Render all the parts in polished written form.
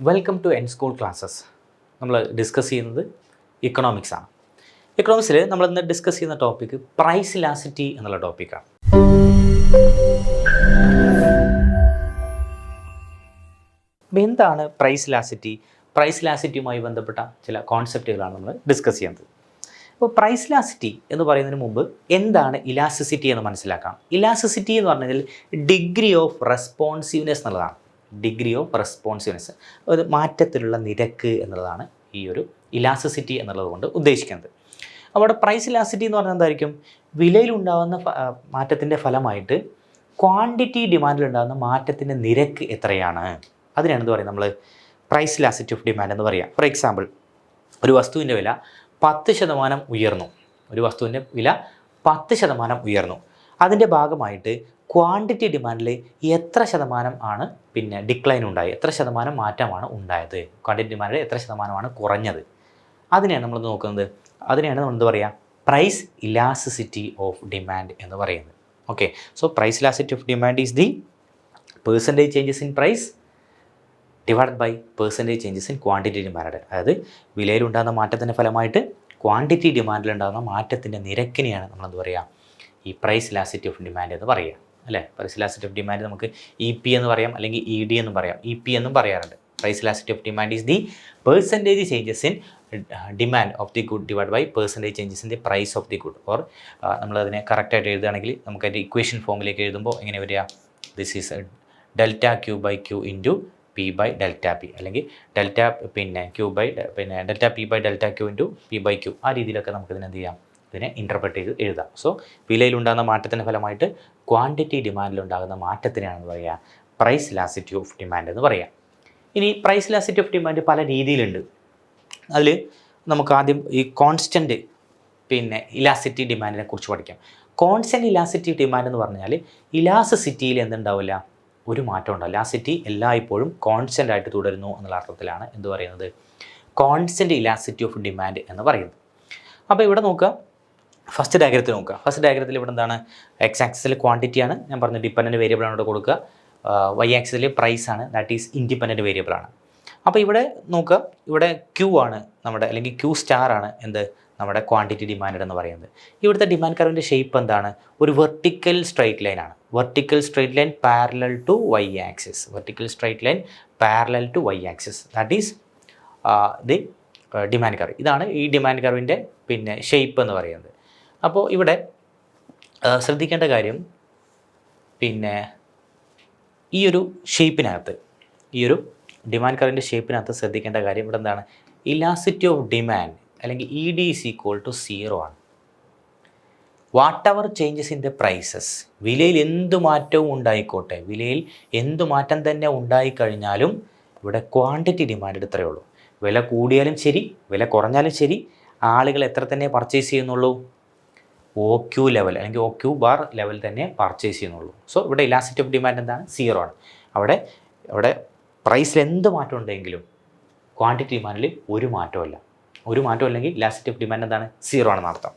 Welcome to N school classes. നമ്മൾ discuss ചെയ്യുന്നത് economics ആണ്. ഇക്കണോമിക്സിൽ നമ്മൾ ഇന്ന് ഡിസ്കസ് ചെയ്യുന്ന ടോപ്പിക്ക് പ്രൈസ് ഇലാസിറ്റി എന്നുള്ള ടോപ്പിക്കാണ്. എന്താണ് പ്രൈസ് ഇലാസിറ്റി? പ്രൈസ് ഇലാസിറ്റിയുമായി ബന്ധപ്പെട്ട ചില കോൺസെപ്റ്റുകളാണ് നമ്മൾ ഡിസ്കസ് ചെയ്യുന്നത്. അപ്പോൾ പ്രൈസ് ഇലാസിറ്റി എന്ന് പറയുന്നതിന് മുമ്പ് എന്താണ് ഇലാസ്റ്റിസിറ്റി എന്ന് മനസ്സിലാക്കാം. ഇലാസ്റ്റിസിറ്റി എന്ന് പറഞ്ഞാൽ ഡിഗ്രി ഓഫ് റെസ്പോൺസീവ്നെസ് എന്നുള്ളതാണ്. ഡിഗ്രി ഓഫ് റെസ്പോൺസീവ്നെസ്, ഒരു മാറ്റത്തിലുള്ള നിരക്ക് എന്നുള്ളതാണ് ഈ ഒരു ഇലാസ്റ്റിസിറ്റി എന്നുള്ളത് കൊണ്ട് ഉദ്ദേശിക്കുന്നത്. അവിടെ പ്രൈസ് ഇലാസ്റ്റിറ്റി എന്ന് പറഞ്ഞാൽ എന്തായിരിക്കും? വിലയിലുണ്ടാകുന്ന മാറ്റത്തിൻ്റെ ഫലമായിട്ട് ക്വാണ്ടിറ്റി ഡിമാൻഡിലുണ്ടാകുന്ന മാറ്റത്തിൻ്റെ നിരക്ക് എത്രയാണ്, അതിനാണ് എന്ത് പറയുക നമ്മൾ പ്രൈസ് ഇലാസ്റ്റിറ്റി ഓഫ് ഡിമാൻഡ് എന്ന് പറയുക. ഫോർ എക്സാമ്പിൾ, ഒരു വസ്തുവിൻ്റെ വില 10% ഉയർന്നു. ഒരു വസ്തുവിൻ്റെ വില 10% ഉയർന്നു. അതിൻ്റെ ഭാഗമായിട്ട് ക്വാണ്ടിറ്റി ഡിമാൻഡിൽ എത്ര ശതമാനം ആണ് ഡിക്ലൈൻ ഉണ്ടായി, എത്ര ശതമാനം മാറ്റമാണ് ഉണ്ടായത്, ക്വാണ്ടിറ്റി ഡിമാൻഡിൽ എത്ര ശതമാനമാണ് കുറഞ്ഞത്, അതിനെയാണ് നമ്മൾ നോക്കുന്നത്. അതിനെയാണ് നമ്മൾ എന്ത് പറയുക? പ്രൈസ് ഇലാസ്റ്റിസിറ്റി ഓഫ് ഡിമാൻഡ് എന്ന് പറയുന്നത്. Okay, so price elasticity of demand is the percentage changes in price divided by percentage changes in quantity demand. അതായത് വിലയിലുണ്ടാകുന്ന മാറ്റത്തിൻ്റെ ഫലമായിട്ട് ക്വാണ്ടിറ്റി ഡിമാൻഡിലുണ്ടാകുന്ന മാറ്റത്തിൻ്റെ നിരക്കിനെയാണ് നമ്മളെന്ത് പറയുക? ഈ പ്രൈസ് ഇലാസ്റ്റിസിറ്റി ഓഫ് ഡിമാൻഡ് എന്ന് പറയുക, അല്ലേ? പ്രൈസ് ഇലാസ്റ്റിസിറ്റി ഓഫ് ഡിമാൻഡ് നമുക്ക് EP എന്ന് പറയാം, അല്ലെങ്കിൽ ED എന്നും പറയാം. EP എന്നും പറയാറുണ്ട്. Price elasticity of demand is the percentage changes in demand of the good divide by percentage changes in the price of the good. Or നമ്മളതിനെ കറക്റ്റായിട്ട് എഴുതുകയാണെങ്കിൽ നമുക്ക് അതിൻ്റെ ഇക്വേഷൻ ഫോമിലേക്ക് എഴുതുമ്പോൾ എങ്ങനെ വരിക? This is delta Q by Q into P by delta P, അല്ലെങ്കിൽ delta Q by delta P by delta Q into P by Q. ആ രീതിയിലൊക്കെ നമുക്കിതിനെ എന്ത് ചെയ്യാം? ഇതിനെ ഇൻ്റർപ്രറ്റ് ചെയ്ത് എഴുതാം. സോ വിലയിലുണ്ടാകുന്ന മാറ്റത്തിൻ്റെ ഫലമായിട്ട് ക്വാണ്ടിറ്റി ഡിമാൻഡിലുണ്ടാകുന്ന മാറ്റത്തിനാണെന്ന് പറയുക പ്രൈസ് ഇലാസ്റ്റിസിറ്റി ഓഫ് ഡിമാൻഡ് എന്ന് പറയുക. ഇനി പ്രൈസ് ഇലാസ്റ്റിസിറ്റി ഓഫ് ഡിമാൻഡ് പല രീതിയിലുണ്ട്. അതിൽ നമുക്ക് ആദ്യം ഈ കോൺസ്റ്റൻറ്റ് ഇലാസ്റ്റിസിറ്റി ഡിമാൻഡിനെ കുറിച്ച് പഠിക്കാം. കോൺസ്റ്റൻറ്റ് ഇലാസ്റ്റിസിറ്റി ഡിമാൻഡ് എന്ന് പറഞ്ഞാൽ ഇലാസ്റ്റിസിറ്റിയിൽ എന്തുണ്ടാവില്ല? ഒരു മാറ്റം ഉണ്ടാവില്ല. ഇലാസ്റ്റിസിറ്റി എല്ലായ്പ്പോഴും കോൺസ്റ്റൻ്റ് ആയിട്ട് തുടരുന്നു എന്നുള്ള അർത്ഥത്തിലാണ് എന്ത് പറയുന്നത്? കോൺസ്റ്റൻറ്റ് ഇലാസ്റ്റിസിറ്റി ഓഫ് ഡിമാൻഡ് എന്ന് പറയുന്നത്. അപ്പോൾ ഇവിടെ നോക്കുക, ഫസ്റ്റ് ഡയഗ്രത്തിൽ നോക്കുക. ഫസ്റ്റ് ഡയഗ്രത്തിൽ ഇവിടെ എന്താണ്? എക്സ് ആക്സിസിൽ ക്വാണ്ടിറ്റിയാണ്, ഞാൻ പറഞ്ഞു ഡിപ്പെൻഡൻറ്റ് വേരിയബിളാണ് ഇവിടെ കൊടുക്കുക. Y ആക്സിസിൽ പ്രൈസ് ആണ്, ദാറ്റ് ഈസ് ഇൻഡിപെൻഡൻറ്റ് വേരിയബിളാണ്. അപ്പോൾ ഇവിടെ നോക്കുക, ഇവിടെ Q ആണ് നമ്മുടെ, അല്ലെങ്കിൽ Q സ്റ്റാർ ആണ് എന്ത് നമ്മുടെ ക്വാണ്ടിറ്റി ഡിമാൻഡ് എന്ന് പറയുന്നത്. ഇവിടുത്തെ ഡിമാൻഡ് കർവിൻ്റെ ഷേപ്പ് എന്താണ്? ഒരു വെർട്ടിക്കൽ സ്ട്രൈറ്റ് ലൈൻ ആണ്. Vertical straight line parallel to Y axis. Vertical straight line parallel to Y axis, that is the demand curve. ഇതാണ് ഈ ഡിമാൻഡ് കർവിൻ്റെ ഷേപ്പ് എന്ന് പറയുന്നത്. അപ്പോൾ ഇവിടെ ശ്രദ്ധിക്കേണ്ട കാര്യം, ഈ ഒരു ഷേപ്പിനകത്ത്, ഈ ഒരു ഡിമാൻഡ് കർവിൻ്റെ ഷേപ്പിനകത്ത് ശ്രദ്ധിക്കേണ്ട കാര്യം ഇവിടെ എന്താണ്? ഇലാസ്റ്റിസിറ്റി ഓഫ് ഡിമാൻഡ് അല്ലെങ്കിൽ ED ഈസ് ഈക്വൽ ടു 0 ആണ്. Whatever changes in the prices, വിലയിൽ എന്ത് മാറ്റവും ഉണ്ടായിക്കോട്ടെ, വിലയിൽ എന്ത് മാറ്റം തന്നെ ഉണ്ടായിക്കഴിഞ്ഞാലും ഇവിടെ ക്വാണ്ടിറ്റി ഡിമാൻഡ് ഇത്രയേ ഉള്ളൂ. വില കൂടിയാലും ശരി, വില കുറഞ്ഞാലും ശരി, ആളുകൾ എത്ര തന്നെ പർച്ചേസ് ചെയ്യുന്നുള്ളൂ? OQ ലെവൽ അല്ലെങ്കിൽ OQ ബാർ ലെവൽ തന്നെ പർച്ചേസ് ചെയ്യുന്നുള്ളൂ. സോ ഇവിടെ ഇലാസ്റ്റിസിറ്റി ഓഫ് ഡിമാൻഡ് എന്താണ്? 0 ആണ്. അവിടെ പ്രൈസിൽ എന്ത് മാറ്റം ഉണ്ടെങ്കിലും ക്വാണ്ടിറ്റി ഡിമാൻഡിൽ ഒരു മാറ്റമല്ല. ഒരു മാറ്റം അല്ലെങ്കിൽ ഇലാസ്റ്റിസിറ്റി ഓഫ് ഡിമാൻഡ് എന്താണ്? 0 ആണെന്ന് അർത്ഥം.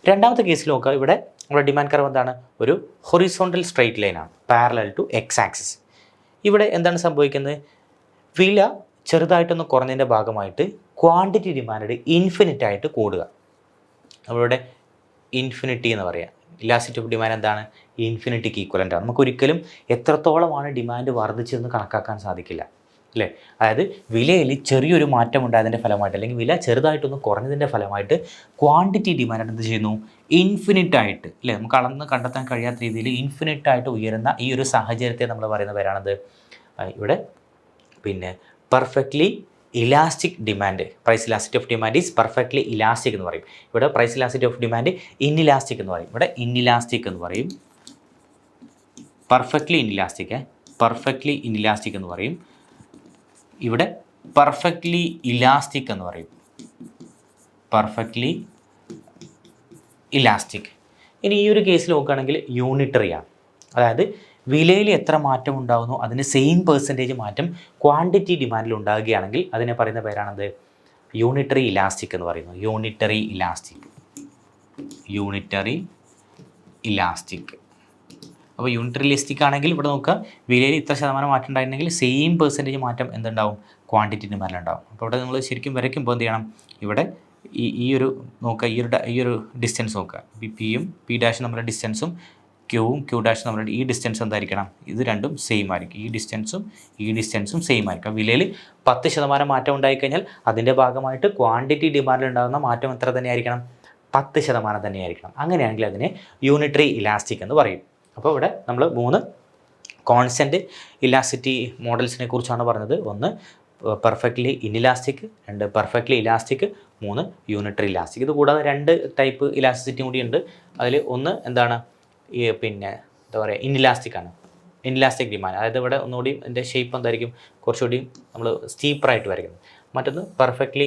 രണ്ടാമത്തെ കേസിൽ നോക്കുക, ഇവിടെ നമ്മുടെ ഡിമാൻഡ് കർവ് എന്താണ്? ഒരു ഹൊറിസോണ്ടൽ സ്ട്രൈറ്റ് ലൈനാണ്, പാരലൽ ടു എക്സ് ആക്സിസ്. ഇവിടെ എന്താണ് സംഭവിക്കുന്നത്? വില ചെറുതായിട്ടൊന്ന് കുറഞ്ഞതിൻ്റെ ഭാഗമായിട്ട് ക്വാണ്ടിറ്റി ഡിമാൻഡ് ഇൻഫിനിറ്റ് ആയിട്ട് കൂടുക. നമ്മളിവിടെ ഇൻഫിനിറ്റി എന്ന് പറയാം. ഇലാസ്റ്റിസിറ്റി ഓഫ് ഡിമാൻഡ് എന്താണ്? ഇൻഫിനിറ്റിക്ക് ഈക്വലൻ്റ് ആണ്. നമുക്കൊരിക്കലും എത്രത്തോളമാണ് ഡിമാൻഡ് വർദ്ധിച്ചതെന്ന് കണക്കാക്കാൻ സാധിക്കില്ല, അല്ലേ? അതായത് വിലയിൽ ചെറിയൊരു മാറ്റം ഉണ്ടായതിൻ്റെ ഫലമായിട്ട്, അല്ലെങ്കിൽ വില ചെറുതായിട്ടൊന്ന് കുറഞ്ഞതിൻ്റെ ഫലമായിട്ട് ക്വാണ്ടിറ്റി ഡിമാൻഡ് എന്ത് ചെയ്യുന്നു? ഇൻഫിനിറ്റ് ആയിട്ട്, അല്ലേ? നമുക്ക് അളന്ന് കണ്ടെത്താൻ കഴിയാത്ത രീതിയിൽ ഇൻഫിനിറ്റ് ആയിട്ട് ഉയരുന്ന ഈ ഒരു സാഹചര്യത്തെ നമ്മൾ പറയുന്ന പേരാണത് ഇവിടെ perfectly elastic demand. Price elasticity of demand is perfectly elastic എന്ന് പറയും. ഇവിടെ price elasticity of demand inelastic എന്ന് പറയും. ഇവിടെ ഇൻഇലാസ്റ്റിക് എന്ന് പറയും. പെർഫെക്റ്റ്ലി ഇൻഇലാസ്റ്റിക്, പെർഫെക്റ്റ്ലി ഇൻഇലാസ്റ്റിക് എന്ന് പറയും. ഇവിടെ പെർഫെക്റ്റ്ലി ഇലാസ്റ്റിക് എന്ന് പറയും. Perfectly elastic. ഇനി ഈ ഒരു കേസിൽ നോക്കുകയാണെങ്കിൽ യൂണിറ്ററിയാണ്. അതായത് വിലയിൽ എത്ര മാറ്റം ഉണ്ടാകുന്നു അതിന് സെയിം പെർസെൻറ്റേജ് മാറ്റം ക്വാണ്ടിറ്റി ഡിമാൻഡിൽ ഉണ്ടാകുകയാണെങ്കിൽ അതിനെ പറയുന്ന പേരാണത് യൂണിറ്ററി ഇലാസ്റ്റിക് എന്ന് പറയുന്നത്. Unitary elastic, unitary elastic. അപ്പോൾ യൂണിറ്ററി ഇലാസ്റ്റിക് ആണെങ്കിൽ ഇവിടെ നോക്കുക വിലയിൽ ഇത്ര ശതമാനം മാറ്റം ഉണ്ടായിരുന്നെങ്കിൽ സെയിം പെർസെൻറ്റേജ് മാറ്റം എന്തുണ്ടാവും, ക്വാണ്ടിറ്റി ഡിമാൻഡിലുണ്ടാവും. അപ്പോൾ ഇവിടെ നമ്മൾ ശരിക്കും വരയ്ക്കുമ്പോൾ എന്ത് ചെയ്യണം, ഇവിടെ ഈ ഒരു നോക്കുക, ഈ ഒരു ഡിസ്റ്റൻസ് നോക്കുക, പിയും പി ഡാഷും നമ്മുടെ ഡിസ്റ്റൻസും ക്യൂവും ക്യൂ ഡാഷും നമ്മുടെ ഈ ഡിസ്റ്റൻസ് എന്തായിരിക്കണം, ഇത് രണ്ടും സെയിം ആയിരിക്കും. ഈ ഡിസ്റ്റൻസും സെയിം ആയിരിക്കും. വിലയിൽ 10% മാറ്റം ഉണ്ടായിക്കഴിഞ്ഞാൽ അതിൻ്റെ ഭാഗമായിട്ട് ക്വാണ്ടിറ്റി ഡിമാൻഡിൽ ഉണ്ടാകുന്ന മാറ്റം എത്ര തന്നെയായിരിക്കണം, 10% തന്നെയായിരിക്കണം. അങ്ങനെയാണെങ്കിൽ അതിനെ യൂണിറ്ററി ഇലാസ്റ്റിക് എന്ന് പറയും. അപ്പോൾ ഇവിടെ നമ്മൾ 3 കോൺസ്റ്റൻറ്റ് ഇലാസ്റ്റിറ്റി മോഡൽസിനെ കുറിച്ചാണ് പറഞ്ഞത്. 1 perfectly inelastic, 2 perfectly elastic, 3 unitary elastic. ഇത് കൂടാതെ 2 ടൈപ്പ് ഇലാസ്റ്റിസിറ്റി കൂടി ഉണ്ട്. അതിൽ ഒന്ന് എന്താണ്, പിന്നെ എന്താ പറയുക, ഇൻഇലാസ്റ്റിക് ആണ്, ഇൻഇലാസ്റ്റിക് ഡിമാൻഡ്. അതായത് ഇവിടെ ഒന്നുകൂടി എൻ്റെ ഷേപ്പ് എന്തായിരിക്കും, കുറച്ചുകൂടി നമ്മൾ സ്റ്റീപ്പറായിട്ട് വരയ്ക്കുന്നത്. മറ്റൊന്ന് പെർഫെക്റ്റ്ലി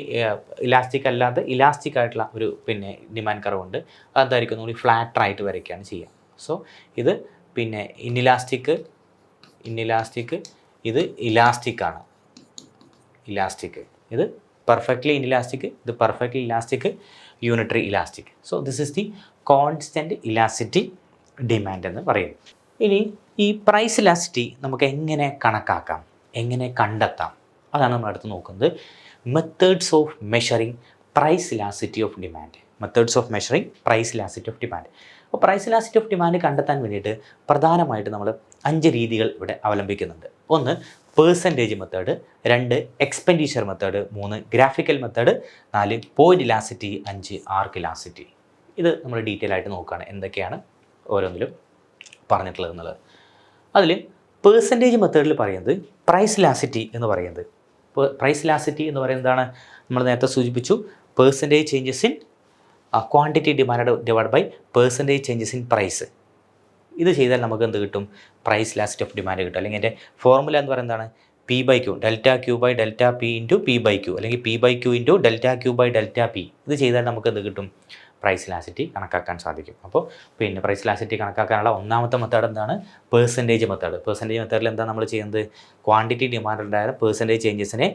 ഇലാസ്റ്റിക് അല്ലാതെ ഇലാസ്റ്റിക് ആയിട്ടുള്ള ഒരു പിന്നെ ഡിമാൻഡ് കർവുണ്ട്. അതായിരിക്കും ഒന്നുകൂടി ഫ്ലാറ്ററായിട്ട് വരയ്ക്കുകയാണ് ചെയ്യുക. സോ ഇത് പിന്നെ ഇൻഇലാസ്റ്റിക്, ഇത് ഇലാസ്റ്റിക് ആണ്, ഇത് പെർഫെക്റ്റ്ലി ഇൻഇലാസ്റ്റിക്, ഇത് perfectly elastic, unitary elastic. So this is the constant elasticity demand എന്ന് പറയുന്നത്. ഇനി ഈ പ്രൈസ് ഇലാസ്റ്റിറ്റി നമുക്ക് എങ്ങനെ കണക്കാക്കാം, എങ്ങനെ കണ്ടെത്താം, അതാണ് നമ്മൾ അടുത്ത് നോക്കുന്നത്. Methods of measuring price elasticity of demand. അപ്പോൾ പ്രൈസ് ഇലാസ്റ്റിറ്റി ഓഫ് ഡിമാൻഡ് കണ്ടെത്താൻ വേണ്ടിയിട്ട് പ്രധാനമായിട്ട് നമ്മൾ 5 രീതികൾ ഇവിടെ അവലംബിക്കുന്നുണ്ട്. 1 percentage method, 2 expenditure method, 3 graphical method, 4 point elasticity, 5 arc elasticity. ഇത് നമ്മൾ ഡീറ്റെയിൽ ആയിട്ട് നോക്കുകയാണ് എന്തൊക്കെയാണ് ഓരോന്നിലും പറഞ്ഞിട്ടുള്ളത് എന്നുള്ളത്. അതിൽ പേഴ്സൻറ്റേജ് മെത്തേഡിൽ പറയുന്നത് പ്രൈസ് ഇലാസ്റ്റിറ്റി എന്ന് പറയുന്നത് എന്താണ്, നമ്മൾ നേരത്തെ സൂചിപ്പിച്ചു, percentage changes in quantity demand divide by percentage changes in price. ഇത് ചെയ്താൽ നമുക്ക് എന്ത് കിട്ടും, പ്രൈസ് ഇലാസ്റ്റിറ്റി ഓഫ് ഡിമാൻഡ് കിട്ടും. അല്ലെങ്കിൽ എൻ്റെ ഫോർമുല എന്ന് പറയുന്നതാണ് P/Q, delta Q by delta P into P/Q, അല്ലെങ്കിൽ P/Q into delta Q by delta P. ഇത് ചെയ്താൽ നമുക്ക് എന്ത് കിട്ടും, പ്രൈസ് ഇലാസ്റ്റിറ്റി കണക്കാക്കാൻ സാധിക്കും. അപ്പോൾ പിന്നെ പ്രൈസ് ഇലാസ്റ്റിറ്റി കണക്കാക്കാനുള്ള ഒന്നാമത്തെ മെത്തേഡ് എന്താണ്, പേഴ്സൻറ്റേജ് മെത്തേഡിൽ എന്താ നമ്മൾ ചെയ്യുന്നത്, ക്വാണ്ടിറ്റി ഡിമാൻഡ് ഉണ്ടായ പേഴ്സൻറ്റേജ് ചേഞ്ചസിനെ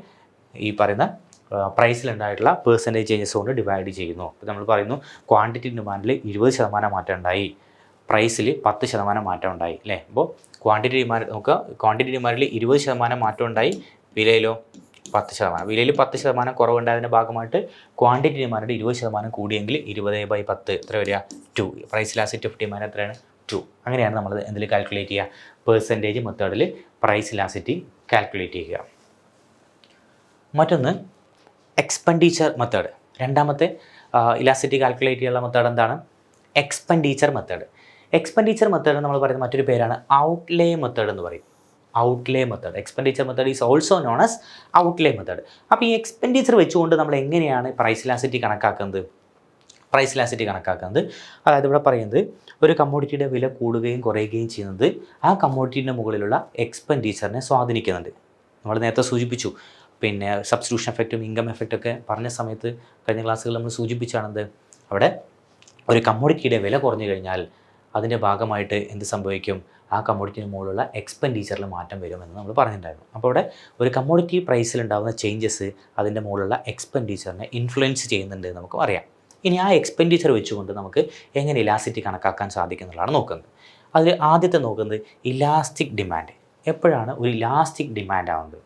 ഈ പറയുന്ന പ്രൈസിലുണ്ടായിട്ടുള്ള പേഴ്സൻറ്റേജ് ചേഞ്ചസ് കൊണ്ട് ഡിവൈഡ് ചെയ്യുന്നു. അപ്പോൾ നമ്മൾ പറയുന്നു ക്വാണ്ടിറ്റി ഡിമാൻഡിൽ 20% മാറ്റം ഉണ്ടായി, പ്രൈസിൽ 10% മാറ്റം ഉണ്ടായി അല്ലേ. അപ്പോൾ ക്വാണ്ടിറ്റി ഡിമാൻഡ് നോക്കുക, ക്വാണ്ടിറ്റി ഡിമാൻഡിൽ 20% മാറ്റം ഉണ്ടായി, വിലയിലോ 10%. വിലയിൽ 10% കുറവുണ്ടായതിൻ്റെ ഭാഗമായിട്ട് ക്വാണ്ടിറ്റി ഡിമാൻഡ് 20% കൂടിയെങ്കിൽ 20/10 എത്ര വരിക, 2. പ്രൈസ് ഇലാസ്റ്റിറ്റി ഓഫ് ഡിമാൻഡ് എത്രയാണ്, 2. അങ്ങനെയാണ് നമ്മൾ എന്തിൽ കാൽക്കുലേറ്റ് ചെയ്യുക, പേഴ്സൻറ്റേജ് മെത്തേഡിൽ പ്രൈസ് ഇലാസ്റ്റിറ്റി കാൽക്കുലേറ്റ് ചെയ്യുക. മറ്റൊന്ന് എക്സ്പെൻഡിച്ചർ മെത്തേഡ്. രണ്ടാമത്തെ ഇലാസ്റ്റിറ്റി കാൽക്കുലേറ്റ് ചെയ്യാനുള്ള മെത്തേഡ് എന്താണ്, എക്സ്പെൻഡിച്ചർ മെത്തേഡ് നമ്മൾ പറയുന്ന മറ്റൊരു പേരാണ് ഔട്ട്ലേ മെത്തേഡ് എന്ന് പറയും. Expenditure method is also known as outlay method. അപ്പോൾ ഈ എക്സ്പെൻഡിച്ചർ വെച്ചുകൊണ്ട് നമ്മൾ എങ്ങനെയാണ് പ്രൈസ് ഇലാസ്റ്റിറ്റി കണക്കാക്കുന്നത്, അതായത് ഇവിടെ പറയുന്നത് ഒരു കമ്മോഡിറ്റിയുടെ വില കൂടുകയും കുറയുകയും ചെയ്യുന്നത് ആ കമ്മോഡിറ്റിയുടെ മുകളിലുള്ള എക്സ്പെൻഡിച്ചറിനെ സ്വാധീനിക്കുന്നുണ്ട്. നമ്മൾ നേരത്തെ സൂചിപ്പിച്ചു, പിന്നെ സബ്സ്റ്റിറ്റ്യൂഷൻ എഫക്റ്റും ഇൻകം എഫക്റ്റൊക്കെ പറഞ്ഞ സമയത്ത് കഴിഞ്ഞ ക്ലാസ്സുകളിൽ നമ്മൾ സൂചിപ്പിച്ചാണെന്ത്, അവിടെ ഒരു കമ്മോഡിറ്റിയുടെ വില കുറഞ്ഞു കഴിഞ്ഞാൽ അതിൻ്റെ ഭാഗമായിട്ട് എന്ത് സംഭവിക്കും, ആ കമ്മോഡിറ്റിന് മുകളിലുള്ള എക്സ്പെൻഡിച്ചറിൽ മാറ്റം വരുമെന്ന് നമ്മൾ പറഞ്ഞിട്ടുണ്ടായിരുന്നു. അപ്പോൾ അവിടെ ഒരു കമ്മോഡിറ്റി പ്രൈസിലുണ്ടാകുന്ന ചേഞ്ചസ് അതിൻ്റെ മുകളിലുള്ള എക്സ്പെൻഡിച്ചറിനെ ഇൻഫ്ലുവൻസ് ചെയ്യുന്നുണ്ട് എന്ന് നമുക്ക് അറിയാം. ഇനി ആ എക്സ്പെൻഡിച്ചർ വെച്ചുകൊണ്ട് നമുക്ക് എങ്ങനെ ഇലാസ്റ്റിറ്റി കണക്കാക്കാൻ സാധിക്കും എന്നുള്ളതാണ് നോക്കുന്നത്. അതിൽ ആദ്യത്തെ നോക്കുന്നത് ഇലാസ്റ്റിക് ഡിമാൻഡ്. എപ്പോഴാണ് ഒരു ഇലാസ്റ്റിക് ഡിമാൻഡ് ആവുന്നത്,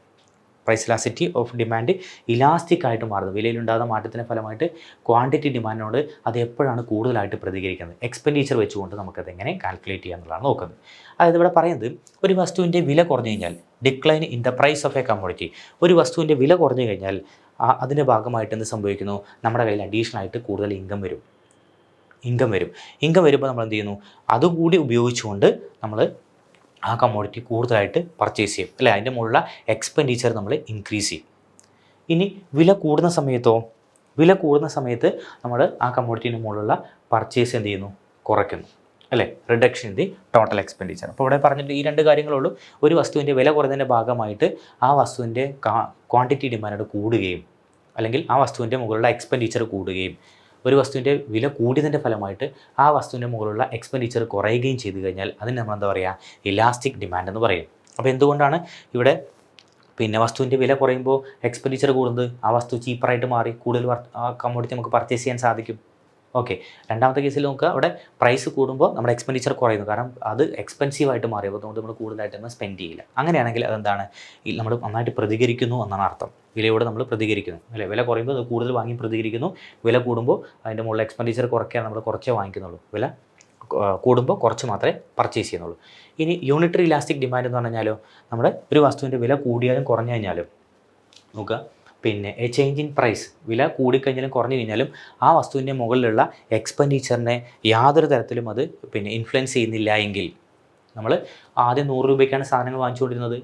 price elasticity of demand elastic ആയിട്ട് മാറുന്നത്, വിലയിലുണ്ടാകുന്ന മാറ്റത്തിൻ്റെ ഫലമായിട്ട് ക്വാണ്ടിറ്റി ഡിമാൻഡിനോട് അത് എപ്പോഴാണ് കൂടുതലായിട്ട് പ്രതികരിക്കുന്നത്, എക്സ്പെൻഡിച്ചർ വെച്ചുകൊണ്ട് നമുക്കത് എങ്ങനെ കാൽക്കുലേറ്റ് ചെയ്യുക എന്നുള്ളതാണ് നോക്കുന്നത്. അതായത് ഇവിടെ പറയുന്നത് ഒരു വസ്തുവിൻ്റെ വില കുറഞ്ഞു കഴിഞ്ഞാൽ, decline in the price of a commodity, ഒരു വസ്തുവിൻ്റെ വില കുറഞ്ഞു കഴിഞ്ഞാൽ അതിൻ്റെ ഭാഗമായിട്ട് എന്ത് സംഭവിക്കുന്നു, നമ്മുടെ കയ്യിൽ അഡീഷണൽ ആയിട്ട് കൂടുതൽ ഇൻകം വരും. ഇൻകം വരുമ്പോൾ നമ്മൾ എന്ത് ചെയ്യുന്നു, അതുകൂടി ഉപയോഗിച്ചുകൊണ്ട് നമ്മൾ ആ കമ്മോഡിറ്റി കൂടുതലായിട്ട് പർച്ചേസ് ചെയ്യും അല്ലേ, അതിൻ്റെ മുകളിലുള്ള എക്സ്പെൻഡിച്ചർ നമ്മൾ ഇൻക്രീസ് ചെയ്യും. ഇനി വില കൂടുന്ന സമയത്ത് നമ്മൾ ആ കമ്മോഡിറ്റിൻ്റെ മുകളിലുള്ള പർച്ചേസ് എന്ത് ചെയ്യുന്നു, കുറയ്ക്കുന്നു അല്ലേ, reduction in the total expenditure. അപ്പോൾ ഇവിടെ പറഞ്ഞിട്ട് ഈ 2 കാര്യങ്ങളുള്ളൂ. ഒരു വസ്തുവിൻ്റെ വില കുറഞ്ഞതിൻ്റെ ഭാഗമായിട്ട് ആ വസ്തുവിൻ്റെ ക്വാണ്ടിറ്റി ഡിമാൻഡ് കൂടുകയും അല്ലെങ്കിൽ ആ വസ്തുവിൻ്റെ മുകളിലുള്ള എക്സ്പെൻഡിച്ചർ കൂടുകയും, ഒരു വസ്തുവിൻ്റെ വില കൂടിയതിൻ്റെ ഫലമായിട്ട് ആ വസ്തുവിൻ്റെ മുകളിലുള്ള എക്സ്പെൻഡിച്ചർ കുറയുകയും ചെയ്തു കഴിഞ്ഞാൽ അതിന് നമ്മൾ എന്താ പറയുക, ഇലാസ്റ്റിക് ഡിമാൻഡ് എന്ന് പറയും. അപ്പോൾ എന്തുകൊണ്ടാണ് ഇവിടെ പിന്നെ വസ്തുവിൻ്റെ വില കുറയുമ്പോൾ എക്സ്പെൻഡിച്ചർ കൂടുന്നത്, ആ വസ്തു ചീപ്പറായിട്ട് മാറി കൂടുതൽ ആ കമ്മോഡിറ്റി നമുക്ക് പർച്ചേസ് ചെയ്യാൻ സാധിക്കും ഓക്കെ. രണ്ടാമത്തെ കേസിൽ നോക്കുക, അവിടെ പ്രൈസ് കൂടുമ്പോൾ നമ്മുടെ എക്സ്പെൻഡിച്ചർ കുറയുന്നു, കാരണം അത് എക്സ്പെൻസീവായിട്ട് മാറിയപ്പോൾ അതുകൊണ്ട് നമ്മൾ കൂടുതലായിട്ട് നമ്മൾ സ്പെൻഡ് ചെയ്യില്ല. അങ്ങനെയാണെങ്കിൽ അതെന്താണ്, നമ്മൾ നന്നായിട്ട് പ്രതികരിക്കുന്നു എന്നാണ് അർത്ഥം. വിലയോട് നമ്മൾ പ്രതികരിക്കുന്നു അല്ലേ. വില കുറയുമ്പോൾ അത് കൂടുതൽ വാങ്ങി പ്രതികരിക്കുന്നു, വില കൂടുമ്പോൾ അതിൻ്റെ മുകളിൽ എക്സ്പെൻഡിച്ചർ കുറയ്ക്കാൻ നമ്മൾ കുറച്ചേ വാങ്ങിക്കുന്നുള്ളൂ, വില കൂടുമ്പോൾ കുറച്ച് മാത്രമേ പർച്ചേസ് ചെയ്യുന്നുള്ളൂ. ഇനി യൂണിറ്ററി ഇലാസ്റ്റിക് ഡിമാൻഡ് എന്ന് പറഞ്ഞാലോ, നമ്മുടെ ഒരു വസ്തുവിൻ്റെ വില കൂടിയാലും കുറഞ്ഞു കഴിഞ്ഞാലും നോക്കുക, പിന്നെ എ ചേഞ്ച് ഇൻ പ്രൈസ്, വില കൂടിക്കഴിഞ്ഞാലും കുറഞ്ഞു കഴിഞ്ഞാലും ആ വസ്തുവിൻ്റെ മുകളിലുള്ള എക്സ്പെൻഡിച്ചറിനെ യാതൊരു തരത്തിലും അത് പിന്നെ ഇൻഫ്ലുവൻസ് ചെയ്യുന്നില്ല എങ്കിൽ, നമ്മൾ ആദ്യം 100 രൂപയ്ക്കാണ് സാധനങ്ങൾ വാങ്ങിച്ചുകൊണ്ടിരുന്നത്,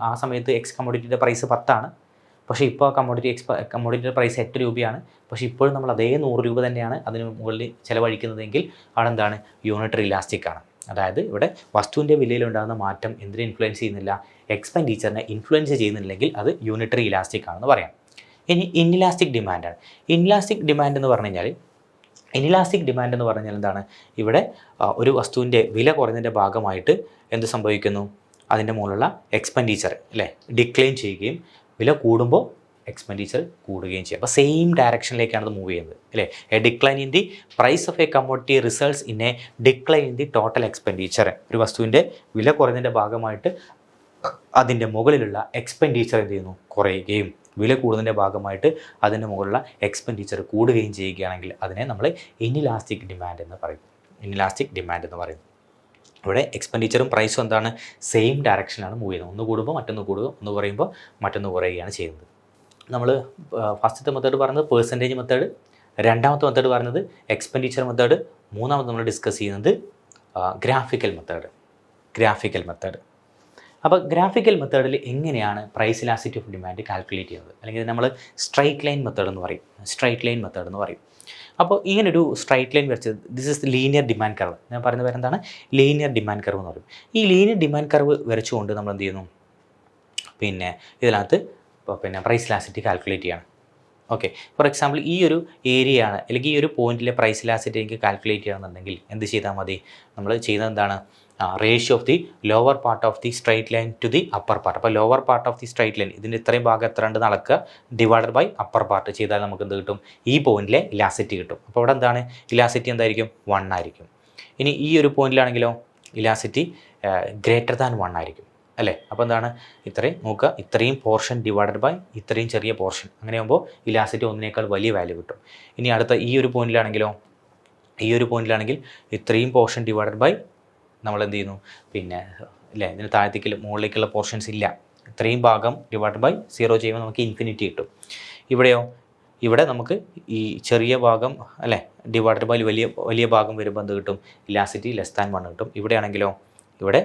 ആ സമയത്ത് എക്സ് കമ്മോഡിറ്റിയുടെ പ്രൈസ് 10 പക്ഷേ ഇപ്പോൾ ആ കമ്മോഡിറ്റിയുടെ പ്രൈസ് 8 രൂപയാണ്. പക്ഷേ ഇപ്പോഴും നമ്മൾ അതേ 100 രൂപ തന്നെയാണ് അതിന് മുകളിൽ ചിലവഴിക്കുന്നതെങ്കിൽ അവിടെ എന്താണ്, യൂണിറ്ററി ഇലാസ്റ്റിക് ആണ്. അതായത് ഇവിടെ വസ്തുവിൻ്റെ വിലയിലുണ്ടാകുന്ന മാറ്റം എന്തിനെ ഇൻഫ്ലുവൻസ് ചെയ്യുന്നില്ല, എക്സ്പെൻഡിച്ചറിനെ ഇൻഫ്ലുവൻസ് ചെയ്യുന്നില്ലെങ്കിൽ അത് യൂണിറ്ററി ഇലാസ്റ്റിക് ആണെന്ന് പറയാം. ഇനി ഇൻഇലാസ്റ്റിക് ഡിമാൻഡാണ്. ഇൻഇലാസ്റ്റിക് ഡിമാൻഡ് എന്ന് പറഞ്ഞു കഴിഞ്ഞാൽ എന്താണ്, ഇവിടെ ഒരു വസ്തുവിൻ്റെ വില കുറഞ്ഞതിൻ്റെ ഭാഗമായിട്ട് എന്ത് സംഭവിക്കുന്നു, അതിൻ്റെ മുകളിലുള്ള എക്സ്പെൻഡിച്ചർ അല്ലേ ഡിക്ലൈൻ ചെയ്യുകയും വില കൂടുമ്പോൾ എക്സ്പെൻഡിച്ചർ കൂടുകയും ചെയ്യും. അപ്പോൾ സെയിം ഡയറക്ഷനിലേക്കാണ് അത് മൂവ് ചെയ്യുന്നത് അല്ലേ. A decline in the price of a commodity results in a decline in the total expenditure. ഒരു വസ്തുവിൻ്റെ വില കുറഞ്ഞതിൻ്റെ ഭാഗമായിട്ട് അതിൻ്റെ മുകളിലുള്ള എക്സ്പെൻഡിച്ചർ എന്ത് ചെയ്യുന്നു, കുറയുകയും വില കൂടുന്നതിൻ്റെ ഭാഗമായിട്ട് അതിൻ്റെ മുകളിലുള്ള എക്സ്പെൻഡിച്ചർ കൂടുകയും ചെയ്യുകയാണെങ്കിൽ അതിനെ നമ്മൾ ഇൻഇലാസ്റ്റിക് ഡിമാൻഡ് എന്ന് പറയും. ഇവിടെ എക്സ്പെൻഡിച്ചറും പ്രൈസും എന്താണ്, സെയിം ഡയറക്ഷനാണ് മൂവ് ചെയ്യുന്നത്. ഒന്ന് കൂടുമ്പോൾ മറ്റൊന്ന് കൂടുക, ഒന്ന് കുറയുമ്പോൾ മറ്റൊന്ന് കുറയുകയാണ് ചെയ്യുന്നത്. നമ്മൾ ഫസ്റ്റത്തെ മെത്തേഡ് പറയുന്നത് പെർസെൻറ്റേജ് മെത്തേഡ്, രണ്ടാമത്തെ മെത്തേഡ് പറയുന്നത് എക്സ്പെൻഡിച്ചർ മെത്തേഡ്, മൂന്നാമത് നമ്മൾ ഡിസ്കസ് ചെയ്യുന്നത് ഗ്രാഫിക്കൽ മെത്തേഡ്. അപ്പോൾ ഗ്രാഫിക്കൽ മെത്തേഡിൽ എങ്ങനെയാണ് price elasticity of demand calculate ചെയ്യുന്നത്, അല്ലെങ്കിൽ നമ്മൾ സ്ട്രൈറ്റ് ലൈൻ മെത്തേഡ് എന്ന് പറയും. അപ്പോൾ ഇങ്ങനൊരു സ്ട്രൈറ്റ് ലൈൻ വരച്ചത്, this is linear demand curve. ഞാൻ പറയുന്ന പേര് എന്താണ്, ലീനിയർ ഡിമാൻഡ് കർവ് എന്ന് പറയും. ഈ ലീനിയർ ഡിമാൻഡ് കർവ് വരച്ചുകൊണ്ട് നമ്മൾ എന്ത് ചെയ്യുന്നു, പിന്നെ ഇതിനകത്ത് പിന്നെ പ്രൈസ് ഇലാസ്റ്റിസിറ്റി കാൽക്കുലേറ്റ് ചെയ്യണം. ഓക്കെ, ഫോർ എക്സാമ്പിൾ ഈ ഒരു ഏരിയ ആണ്, അല്ലെങ്കിൽ ഈ ഒരു പോയിന്റിലെ പ്രൈസ് ഇലാസ്റ്റിസിറ്റി എനിക്ക് കാൽക്കുലേറ്റ് ചെയ്യണമെന്നുണ്ടെങ്കിൽ എന്ത് ചെയ്താൽ മതി, നമ്മൾ ചെയ്യുന്നത് എന്താണ്, ratio of the lower part of the straight line to the upper part. അപ്പോൾ lower part of the straight line, ഇതിൻ്റെ ഇത്രയും ഭാഗം എത്ര ഉണ്ട് നടക്കുക, ഡിവൈഡഡ് ബൈ അപ്പർ പാർട്ട് ചെയ്താൽ നമുക്ക് എന്ത് കിട്ടും, ഈ പോയിന്റിലെ ഇലാസ്റ്റിസിറ്റി കിട്ടും. അപ്പോൾ ഇവിടെ എന്താണ്, ഇലാസ്റ്റിസിറ്റി എന്തായിരിക്കും, 1 ആയിരിക്കും. ഇനി ഈ ഒരു പോയിന്റിലാണെങ്കിലോ ഇലാസ്റ്റിസിറ്റി ഗ്രേറ്റർ ദാൻ 1 ആയിരിക്കും അല്ലേ. അപ്പോൾ എന്താണ്, ഇത്രയും നോക്കുക, ഇത്രയും പോർഷൻ ഡിവൈഡഡ് ബൈ ഇത്രയും ചെറിയ പോർഷൻ, അങ്ങനെയാകുമ്പോൾ ഇലാസ്റ്റിസിറ്റി 1നേക്കാൾ വലിയ വാല്യൂ കിട്ടും. ഇനി അടുത്ത ഈ ഒരു പോയിന്റിലാണെങ്കിൽ ഇത്രയും പോർഷൻ ഡിവൈഡഡ് ബൈ നമ്മൾ എന്ത് ചെയ്യുന്നു, പിന്നെ അല്ലേ ഇതിന് താഴത്തേക്ക് മുകളിലേക്കുള്ള പോർഷൻസ് ഇല്ല, ഇത്രയും ഭാഗം ഡിവൈഡ് ബൈ 0 ചെയ്യുമ്പോൾ നമുക്ക് ഇൻഫിനിറ്റി കിട്ടും. ഇവിടെ നമുക്ക് ഈ ചെറിയ ഭാഗം അല്ലേ ഡിവൈഡ് ബൈ വലിയ ഭാഗം വരുമ്പോൾ എന്ത് കിട്ടും, ഇലാസ്റ്റിസിറ്റി ലെസ് ദാൻ 1 കിട്ടും. ഇവിടെ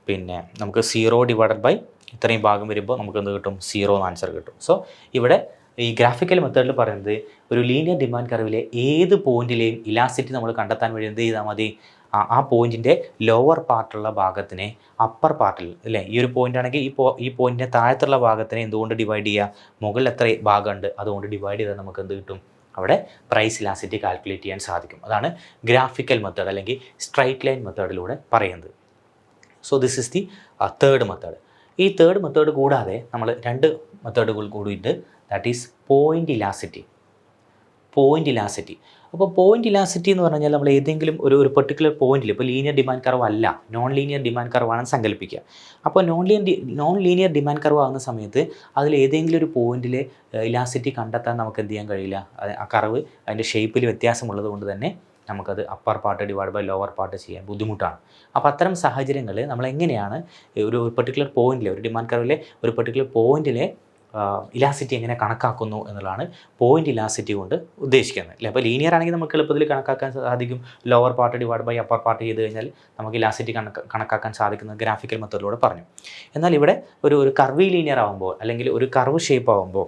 പിന്നെ നമുക്ക് 0 ഡിവൈഡഡ് ബൈ ഇത്രയും ഭാഗം വരുമ്പോൾ നമുക്ക് എന്ത് കിട്ടും, 0 എന്ന് ആൻസർ കിട്ടും. സോ ഇവിടെ ഈ ഗ്രാഫിക്കൽ മെത്തേഡിൽ പറയുന്നത് ഒരു ലീനിയർ ഡിമാൻഡ് കർവിലെ ഏത് പോയിന്റിലെയും ഇലാസ്റ്റിസിറ്റി നമ്മൾ കണ്ടെത്താൻ വേണ്ടി എന്ത് ചെയ്താൽ മതി, ആ പോയിന്റിൻ്റെ ലോവർ പാർട്ടുള്ള ഭാഗത്തിനെ അപ്പർ പാർട്ടിൽ അല്ലേ, ഈ ഒരു പോയിന്റ് ആണെങ്കിൽ ഈ പോയിന്റിൻ്റെ താഴത്തുള്ള ഭാഗത്തിനെ എന്തുകൊണ്ട് ഡിവൈഡ് ചെയ്യുക, മുകളിൽ എത്ര ഭാഗമുണ്ട് അതുകൊണ്ട് ഡിവൈഡ് ചെയ്താൽ നമുക്ക് എന്ത് കിട്ടും, അവിടെ പ്രൈസ് ഇലാസ്റ്റിസിറ്റി കാൽക്കുലേറ്റ് ചെയ്യാൻ സാധിക്കും. അതാണ് ഗ്രാഫിക്കൽ മെത്തേഡ് അല്ലെങ്കിൽ സ്ട്രൈറ്റ് ലൈൻ മെത്തേഡിലൂടെ പറയുന്നത്. So this is the third method. ഈ തേർഡ് മെത്തേഡ് കൂടാതെ നമ്മൾ 2 മെത്തേഡുകൾ കൂടിയിട്ട്, ദാറ്റ് ഈസ് പോയിന്റ് ഇലാസ്റ്റിസിറ്റി. അപ്പോൾ പോയിന്റ് ഇലാസ്റ്റിസിറ്റി എന്ന് പറഞ്ഞാൽ നമ്മൾ ഏതെങ്കിലും ഒരു പെർട്ടിക്കുലർ പോയിന്റിൽ, ഇപ്പോൾ ലീനിയർ ഡിമാൻഡ് കർവ് അല്ല, നോൺ ലീനിയർ ഡിമാൻഡ് കർവ് ആണെന്ന് സങ്കല്പിക്കുക. അപ്പോൾ നോൺ ലീനിയർ ഡിമാൻഡ് കർവ് ആകുന്ന സമയത്ത് അതിൽ ഏതെങ്കിലും ഒരു പോയിന്റിൽ ഇലാസ്റ്റിസിറ്റി കണ്ടെത്താൻ നമുക്ക് എന്ത് ചെയ്യാൻ കഴിയില്ല, ആ കർവ് അതിൻ്റെ ഷേപ്പിൽ വ്യത്യാസമുള്ളത് കൊണ്ട് തന്നെ നമുക്കത് upper part divide by lower part ചെയ്യാൻ ബുദ്ധിമുട്ടാണ്. അപ്പോൾ അത്തരം സാഹചര്യങ്ങളിൽ നമ്മൾ എങ്ങനെയാണ് ഒരു പെർട്ടിക്കുലർ പോയിന്റിലെ, ഒരു ഡിമാൻഡ് കർവിലെ ഒരു പെർട്ടിക്കുലർ പോയിന്റിലെ ഇലാസ്റ്റിസിറ്റി എങ്ങനെ കണക്കാക്കുന്നു എന്നുള്ളതാണ് പോയിന്റ് ഇലാസ്റ്റിസിറ്റി കൊണ്ട് ഉദ്ദേശിക്കുന്നത് അല്ലേ. അപ്പോൾ ലീനിയർ ആണെങ്കിൽ നമുക്ക് എളുപ്പത്തിൽ കണക്കാക്കാൻ സാധിക്കും, lower part divide by upper part ചെയ്ത് കഴിഞ്ഞാൽ നമുക്ക് ഇലാസ്റ്റിസിറ്റി കണക്കാക്കാൻ സാധിക്കുന്നത് ഗ്രാഫിക്കൽ മെത്തേഡിലൂടെ പറഞ്ഞു. എന്നാൽ ഇവിടെ ഒരു കർവി ലീനിയർ ആകുമ്പോൾ അല്ലെങ്കിൽ ഒരു കർവ് ഷേപ്പ് ആകുമ്പോൾ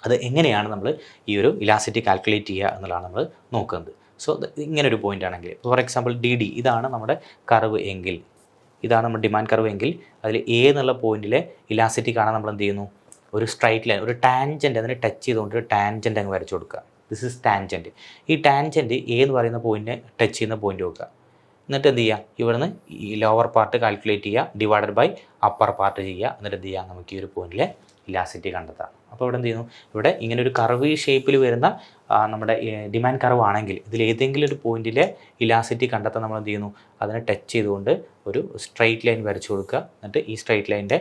അത് എങ്ങനെയാണ് നമ്മൾ ഈ ഒരു ഇലാസ്റ്റിസിറ്റി കാൽക്കുലേറ്റ് ചെയ്യുക എന്നുള്ളതാണ് നമ്മൾ നോക്കുന്നത്. സോ ഇങ്ങനൊരു പോയിന്റ് ആണെങ്കിൽ, ഫോർ എക്സാമ്പിൾ DD ഇതാണ് നമ്മുടെ കർവ് എങ്കിൽ, ഇതാണ് നമ്മുടെ ഡിമാൻഡ് കർവ് എങ്കിൽ അതിൽ A എന്നുള്ള പോയിന്റിലെ ഇലാസ്റ്റിസിറ്റി കാണാൻ നമ്മൾ എന്ത് ചെയ്യുന്നു, ഒരു സ്ട്രൈറ്റ് ലൈൻ, ഒരു ടാൻജൻറ്റ് അതിനെ ടച്ച് ചെയ്തുകൊണ്ട് ഒരു ടാൻജൻറ്റ് അങ്ങ് വരച്ചു കൊടുക്കുക. This is tangent. ഈ ടാൻജൻറ്റ് A എന്ന് പറയുന്ന പോയിന്റിനെ ടച്ച് ചെയ്യുന്ന പോയിന്റ് നോക്കുക. എന്നിട്ട് എന്ത് ചെയ്യുക, ഇവിടുന്ന് ഈ ലോവർ പാർട്ട് കാൽക്കുലേറ്റ് ചെയ്യുക, ഡിവൈഡഡ് ബൈ അപ്പർ പാർട്ട് ചെയ്യുക. എന്നിട്ട് എന്ത് ചെയ്യുക, നമുക്ക് ഈ ഒരു പോയിന്റിലെ ഇലാസ്റ്റിസിറ്റി കണ്ടെത്താം. അപ്പോൾ അപ്പോൾ ഇവിടെ എന്ത് ചെയ്യുന്നു, ഇവിടെ ഇങ്ങനെ ഒരു കർവ് ഷേപ്പിൽ വരുന്ന നമ്മുടെ ഡിമാൻഡ് കർവ് ആണെങ്കിൽ ഇതിൽ ഏതെങ്കിലും ഒരു പോയിന്റിലെ ഇലാസിറ്റി കണ്ടെത്താൻ നമ്മൾ എന്ത് ചെയ്യുന്നു, അതിനെ ടച്ച് ചെയ്തുകൊണ്ട് ഒരു സ്ട്രെയിറ്റ് ലൈൻ വരച്ചു കൊടുക്കുക. എന്നിട്ട് ഈ സ്ട്രെയിറ്റ് ലൈനിൻ്റെ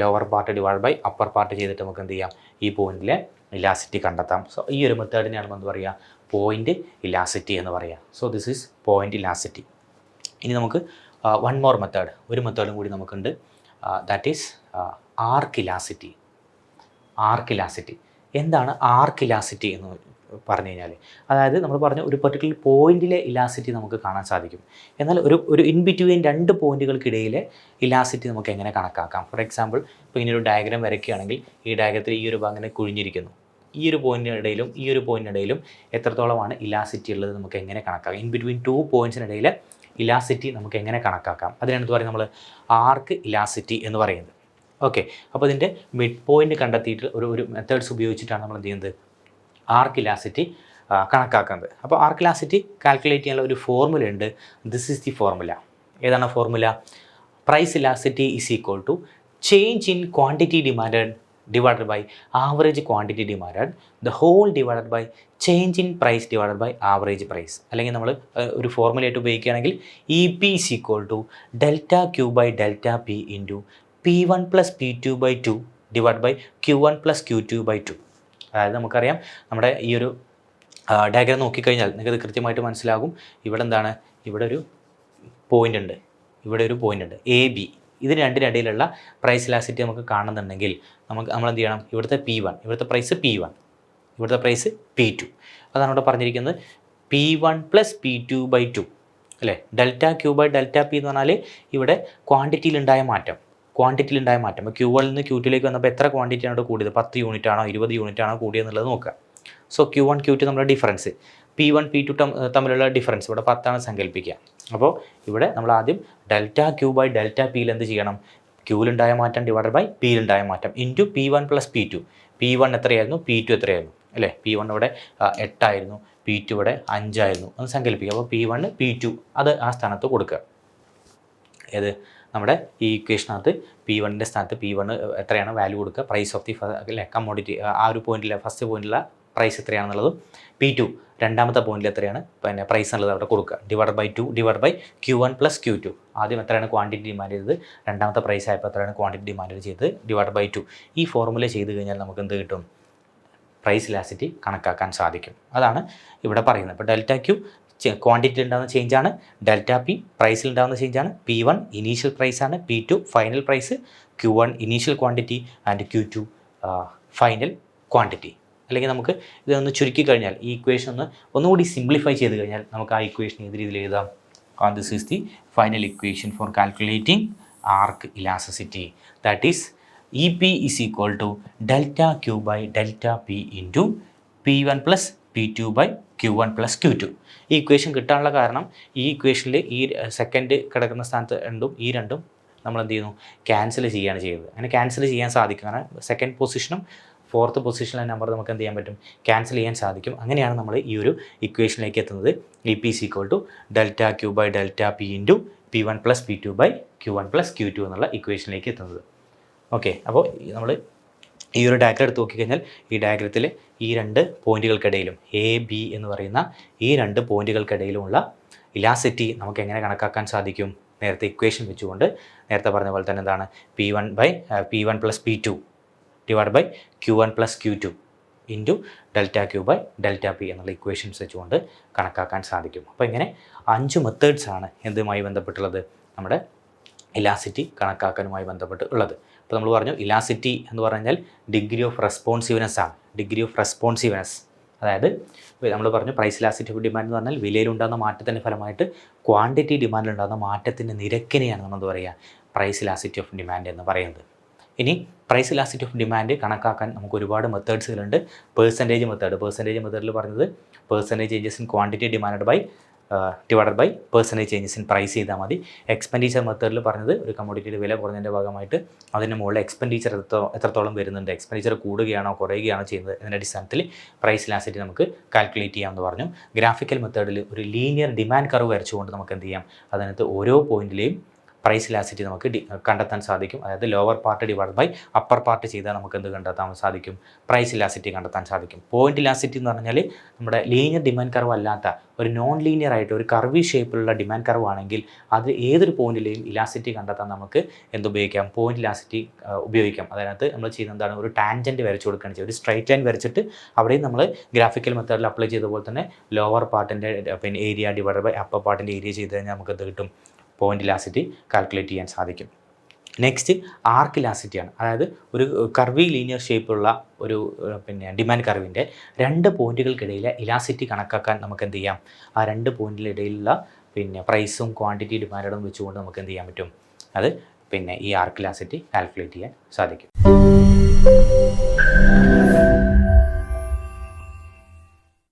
lower part divide by upper part ചെയ്തിട്ട് നമുക്ക് എന്ത് ചെയ്യാം, ഈ പോയിന്റിലെ ഇലാസിറ്റി കണ്ടെത്താം. സോ ഈ ഒരു മെത്തേഡിനെയാണ് നമ്മൾ എന്ത് പറയുക, പോയിന്റ് ഇലാസിറ്റി എന്ന് പറയുക. So this is point elasticity. ഇനി നമുക്ക് വൺ മോർ മെത്തേഡ്, ഒരു മെത്തേഡും കൂടി നമുക്കുണ്ട്. That is arc elasticity. Arc elasticity എന്താണ്? ആർക്ക് ഇലാസിറ്റി എന്ന് പറഞ്ഞു കഴിഞ്ഞാൽ, അതായത് നമ്മൾ പറഞ്ഞ ഒരു പെർട്ടിക്കുലർ പോയിന്റിലെ ഇലാസിറ്റി നമുക്ക് കാണാൻ സാധിക്കും. എന്നാൽ ഒരു ഇൻ ബിറ്റ്വീൻ രണ്ട് പോയിന്റുകൾക്കിടയിലെ ഇലാസിറ്റി നമുക്ക് എങ്ങനെ കണക്കാക്കാം? ഫോർ എക്സാമ്പിൾ, ഇപ്പോൾ ഇങ്ങനെ ഒരു ഡയഗ്രാം വരയ്ക്കുകയാണെങ്കിൽ ഈ ഡയഗ്രത്തിൽ ഈ ഒരു ഭാഗം ഇങ്ങനെ കുഴിഞ്ഞിരിക്കുന്നു. ഈ ഒരു പോയിന്റിനിടയിലും ഈ ഒരു പോയിന്റിനിടയിലും എത്രത്തോളമാണ് ഇലാസിറ്റി ഉള്ളത് നമുക്ക് എങ്ങനെ കണക്കാക്കാം? ഇൻ ബിറ്റ്വീൻ ടു പോയിന്റ്സിനിടയിൽ ഇലാസിറ്റി നമുക്ക് എങ്ങനെ കണക്കാക്കാം? അതിനാണ് എന്ത് പറയുന്നത്, നമ്മൾ ആർക്ക് ഇലാസിറ്റി എന്ന് പറയുന്നത്. ഓക്കെ, അപ്പോൾ ഇതിൻ്റെ മിഡ് പോയിന്റ് കണ്ടെത്തിയിട്ട് ഒരു മെത്തേഡ്സ് ഉപയോഗിച്ചിട്ടാണ് നമ്മൾ എന്ത് ചെയ്യുന്നത്, ആർക്ക് ഇലാസിറ്റി കണക്കാക്കുന്നത്. അപ്പോൾ ആർക്ക് ഇലാസിറ്റി കാൽക്കുലേറ്റ് ചെയ്യാനുള്ള ഒരു ഫോർമുല ഉണ്ട്. This is the formula. ഏതാണ് formula? Price elasticity is equal to change in quantity demanded divided by average quantity demanded the whole divided by change in price divided by average price. അല്ലെങ്കിൽ നമ്മൾ ഒരു ഫോർമുലയായിട്ട് ഉപയോഗിക്കുകയാണെങ്കിൽ EP is equal to delta Q by delta P into P1 plus P2 by 2 divided by Q1 plus Q2 by 2. അതായത് നമുക്കറിയാം, നമ്മുടെ ഈ ഒരു diagram നോക്കിക്കഴിഞ്ഞാൽ നിങ്ങൾക്ക് കൃത്യമായിട്ട് മനസ്സിലാകും. ഇവിടെ എന്താണ്, ഇവിടെ ഒരു പോയിൻ്റ് ഉണ്ട്, ഇവിടെ ഒരു പോയിൻ്റ് ഉണ്ട് AB. ഇതിന് രണ്ടിനിടയിലുള്ള പ്രൈസ് ഇലാസിറ്റി നമുക്ക് കാണുന്നുണ്ടെങ്കിൽ നമ്മൾ എന്ത് ചെയ്യണം, ഇവിടുത്തെ P1, ഇവിടുത്തെ പ്രൈസ് P1, ഇവിടുത്തെ പ്രൈസ് P2. അതാണ് ഇവിടെ പറഞ്ഞിരിക്കുന്നത് P1 പ്ലസ് P2 by 2 അല്ലേ. Delta Q by delta P എന്ന് പറഞ്ഞാൽ ഇവിടെ ക്വാണ്ടിറ്റിയിലുണ്ടായ മാറ്റം. അപ്പോൾ Q1 നിന്ന് Q2ലേക്ക് വന്നപ്പോൾ എത്ര ക്വാണ്ടിറ്റിയാണ് ഇവിടെ കൂടിയത്? 10 യൂണിറ്റ് ആണോ 20 യൂണിറ്റ് ആണോ കൂടിയെന്നുള്ളത് നോക്കുക. സോ Q1 Q2 നമ്മുടെ ഡിഫറൻസ്, P1 P2 തമ്മിലുള്ള ഡിഫറൻസ് ഇവിടെ 10 സങ്കല്പിക്കുക. അപ്പോൾ ഇവിടെ നമ്മൾ ആദ്യം ഡെൽറ്റ Q ബൈ ഡെൽറ്റ Pയിൽ എന്ത് ചെയ്യണം, Qയിലുണ്ടായ മാറ്റം ഡിവൈഡഡ് ബൈ Pയിലുണ്ടായ മാറ്റം into P1 plus P2. P1 എത്രയായിരുന്നു, P2 എത്രയായിരുന്നു അല്ലേ? P1 ഇവിടെ 8 ആയിരുന്നു, P2 ഇവിടെ 5 ആയിരുന്നു എന്ന് സങ്കല്പിക്കുക. അപ്പോൾ P1 P2 അത് ആ സ്ഥാനത്ത് കൊടുക്കുക. ഏത് നമ്മുടെ ഈ ഇക്വേഷനകത്ത് P1ൻ്റെ സ്ഥാനത്ത് P1 എത്രയാണ് വാല്യൂ കൊടുക്കുക, പ്രൈസ് ഓഫ് ദി അല്ലേ കമ്മോഡിറ്റി, ആ ഒരു പോയിന്റിലെ ഫസ്റ്റ് പോയിന്റിലെ പ്രൈസ് എത്രയാണെന്നുള്ളതും P2 രണ്ടാമത്തെ പോയിന്റിൽ എത്രയാണ് പിന്നെ പ്രൈസ് എന്നുള്ളത് അവിടെ കൊടുക്കുക. Divide by 2 divide by Q1 plus Q2. ആദ്യം എത്രയാണ് ക്വാണ്ടിറ്റി ഡിമാൻഡ് ചെയ്തത്, രണ്ടാമത്തെ പ്രൈസ് ആയപ്പോൾ എത്രയാണ് ക്വാണ്ടിറ്റി ഡിമാൻഡ് ചെയ്തത്, ഡിവൈഡ് ബൈ 2. ഈ ഫോർമുല ചെയ്ത് കഴിഞ്ഞാൽ നമുക്ക് എന്ത് കിട്ടും, പ്രൈസ് ഇലാസിറ്റി കണക്കാക്കാൻ സാധിക്കും. അതാണ് ഇവിടെ പറയുന്നത്. ഇപ്പോൾ ഡെൽറ്റ Q ക്വാണ്ടിറ്റിയിൽ ഉണ്ടാകുന്ന ചേഞ്ചാണ്, ഡെൽറ്റ P പ്രൈസിൽ ഉണ്ടാകുന്ന ചേഞ്ചാണ്, P1 ഇനീഷ്യൽ പ്രൈസാണ്, P2 final price, Q1 initial quantity and Q2 final quantity. അല്ലെങ്കിൽ നമുക്ക് ഇതൊന്ന് ചുരുക്കി കഴിഞ്ഞാൽ ഈ ഇക്വേഷൻ ഒന്നുകൂടി സിംപ്ലിഫൈ ചെയ്ത് കഴിഞ്ഞാൽ നമുക്ക് ആ ഇക്വേഷൻ ഏത് രീതിയിൽ എഴുതാം. This is the final equation for calculating arc elasticity. That is EP is equal to delta Q by delta P into P1 plus P2 by Q1 plus Q2. ഈ equation കിട്ടാനുള്ള കാരണം ഈ ഇക്വേഷനിൽ ഈ സെക്കൻഡ് കിടക്കുന്ന സ്ഥാനത്ത് ഈ രണ്ടും നമ്മൾ എന്ത് ചെയ്യുന്നു, ക്യാൻസൽ ചെയ്യുകയാണ് ചെയ്യുന്നത്. അങ്ങനെ ക്യാൻസൽ ചെയ്യാൻ സാധിക്കും. കാരണം സെക്കൻഡ് പൊസിഷനും ഫോർത്ത് പൊസിഷനിലെ നമ്പർ നമുക്ക് എന്ത് ചെയ്യാൻ പറ്റും, ക്യാൻസൽ ചെയ്യാൻ സാധിക്കും. അങ്ങനെയാണ് നമ്മൾ ഈ ഒരു ഇക്വേഷനിലേക്ക് എത്തുന്നത്. EP is equal to delta Q by delta P into P1 plus P2 by Q1 plus Q2 എന്നുള്ള ഇക്വേഷനിലേക്ക് എത്തുന്നത്. ഓക്കെ, അപ്പോൾ നമ്മൾ ഈ ഒരു ഡയഗ്രം എടുത്ത് നോക്കിക്കഴിഞ്ഞാൽ ഈ ഡയഗ്രത്തിൽ ഈ രണ്ട് പോയിന്റുകൾക്കിടയിലും AB എന്ന് പറയുന്ന ഈ രണ്ട് പോയിന്റുകൾക്കിടയിലുമുള്ള ഇലാസിറ്റി നമുക്ക് എങ്ങനെ കണക്കാക്കാൻ സാധിക്കും? നേരത്തെ ഇക്വേഷൻ വെച്ചുകൊണ്ട് നേരത്തെ പറഞ്ഞ പോലെ തന്നെ എന്താണ്, P1 plus P2 divide by Q1 plus Q2 into delta Q by delta P എന്നുള്ള ഇക്വേഷൻസ് വെച്ചുകൊണ്ട് കണക്കാക്കാൻ സാധിക്കും. അപ്പോൾ ഇങ്ങനെ 5 മെത്തേഡ്സാണ് എന്തുമായി ബന്ധപ്പെട്ടുള്ളത്, നമ്മുടെ ഇലാസിറ്റി കണക്കാക്കാനുമായി ബന്ധപ്പെട്ട് ഉള്ളത്. അപ്പോൾ നമ്മൾ പറഞ്ഞു ഇലാസിറ്റി എന്ന് പറഞ്ഞാൽ ഡിഗ്രി ഓഫ് റെസ്പോൺസീവ്നെസ് ആണ്. ഡിഗ്രി ഓഫ് റെസ്പോൺസീവ്നെസ് അതായത് നമ്മൾ പറഞ്ഞു പ്രൈസ് ഇലാസിറ്റി ഓഫ് ഡിമാൻഡ് എന്ന് പറഞ്ഞാൽ വിലയിലുണ്ടാകുന്ന മാറ്റത്തിൻ്റെ ഫലമായിട്ട് ക്വാണ്ടിറ്റി ഡിമാൻഡിലുണ്ടാകുന്ന മാറ്റത്തിൻ്റെ നിരക്കിനെയാണ് നമ്മൾ പറയുക പ്രൈസ് ഇലാസിറ്റി ഓഫ് ഡിമാൻഡ് എന്ന് പറയുന്നത്. ഇനി പ്രൈസ് ഇലാസിറ്റി ഓഫ് ഡിമാൻഡ് കണക്കാക്കാൻ നമുക്ക് ഒരുപാട് മെത്തേഡ്സുകളുണ്ട്. പേഴ്സൻറ്റേജ് മെത്തേഡിൽ പറഞ്ഞത് percentage changes in quantity demand by divided by percentage changes in price ചെയ്താൽ മതി. എക്സ്പെൻഡിച്ചർ മെത്തേഡിൽ പറഞ്ഞത് ഒരു കമ്മോഡിറ്റിയുടെ വില കുറഞ്ഞതിൻ്റെ ഭാഗമായിട്ട് അതിൻ്റെ മുകളിൽ എക്സ്പെൻഡിച്ചർ എത്രത്തോളം വരുന്നുണ്ട്, എക്സ്പെൻഡിച്ചർ കൂടുകയാണോ കുറയുകയാണോ ചെയ്യുന്നത് എന്നതിൻ്റെ അടിസ്ഥാനത്തിൽ പ്രൈസ് ഇലാസിറ്റി നമുക്ക് കാൽക്കുലേറ്റ് ചെയ്യാമെന്ന് പറഞ്ഞു. ഗ്രാഫിക്കൽ മെത്തേഡിൽ ഒരു ലീനിയർ ഡിമാൻഡ് കർവ് വരച്ചുകൊണ്ട് നമുക്ക് എന്ത് ചെയ്യാം, അതിനകത്ത് ഓരോ പോയിന്റിലെയും പ്രൈസ് ഇലാസ്റ്റിറ്റി നമുക്ക് കണ്ടെത്താൻ സാധിക്കും. അതായത് lower part divide by upper part ചെയ്താൽ നമുക്ക് എന്ത് കണ്ടെത്താൻ സാധിക്കും? പ്രൈസ് ഇലാസ്റ്റിറ്റി കണ്ടെത്താൻ സാധിക്കും. പോയിന്റ് ഇലാസ്റ്റിറ്റി എന്ന് പറഞ്ഞാൽ നമ്മുടെ ലീനിയർ ഡിമാൻഡ് കർവ് അല്ലാത്ത ഒരു നോൺ ലീനിയർ ആയിട്ട് ഒരു കർവി ഷേപ്പിലുള്ള ഡിമാൻഡ് കർവ് ആണെങ്കിൽ അത് ഏതൊരു പോയിന്റിലെയും ഇലാസ്റ്റിറ്റി കണ്ടെത്താൻ നമുക്ക് എന്തുപയോഗിക്കാം? പോയിന്റ് ഇലാസ്റ്റിറ്റി ഉപയോഗിക്കാം. അതിനകത്ത് നമ്മൾ ചെയ്യുന്നത് എന്താണ്? ഒരു ടാൻജൻറ്റ് വരച്ചു കൊടുക്കുകയാണ് ചെയ്യുക. ഒരു സ്ട്രൈറ്റ് ലൈൻ വരച്ചിട്ട് അവിടെയും നമ്മൾ ഗ്രാഫിക്കൽ മെത്തേഡിൽ അപ്ലൈ ചെയ്ത പോലെ തന്നെ ലോവർ പാർട്ടിൻ്റെ പിന്നെ ഏരിയ ഡിവൈഡ് ബൈ അപ്പർ പാർട്ടിൻ്റെ ഏരിയ ചെയ്ത് കഴിഞ്ഞാൽ നമുക്ക് എന്ത് കിട്ടും? പോയിന്റ് ഇലാസ്റ്റിറ്റി കാൽക്കുലേറ്റ് ചെയ്യാൻ സാധിക്കും. നെക്സ്റ്റ് ആർക്ക് ഇലാസ്റ്റിറ്റിയാണ്. അതായത് ഒരു കർവി ലീനിയർ ഷേപ്പുള്ള ഒരു പിന്നെ ഡിമാൻഡ് കർവിൻ്റെ 2 പോയിന്റുകൾക്കിടയിലെ ഇലാസ്റ്റിറ്റി കണക്കാക്കാൻ നമുക്ക് എന്ത് ചെയ്യാം? ആ 2 പോയിന്റിലിടയിലുള്ള പിന്നെ പ്രൈസും ക്വാണ്ടിറ്റി ഡിമാൻഡും വെച്ചുകൊണ്ട് നമുക്ക് എന്ത് ചെയ്യാൻ പറ്റും? അത് പിന്നെ ഈ ആർക്ക് ഇലാസ്റ്റിറ്റി കാൽക്കുലേറ്റ് ചെയ്യാൻ സാധിക്കും.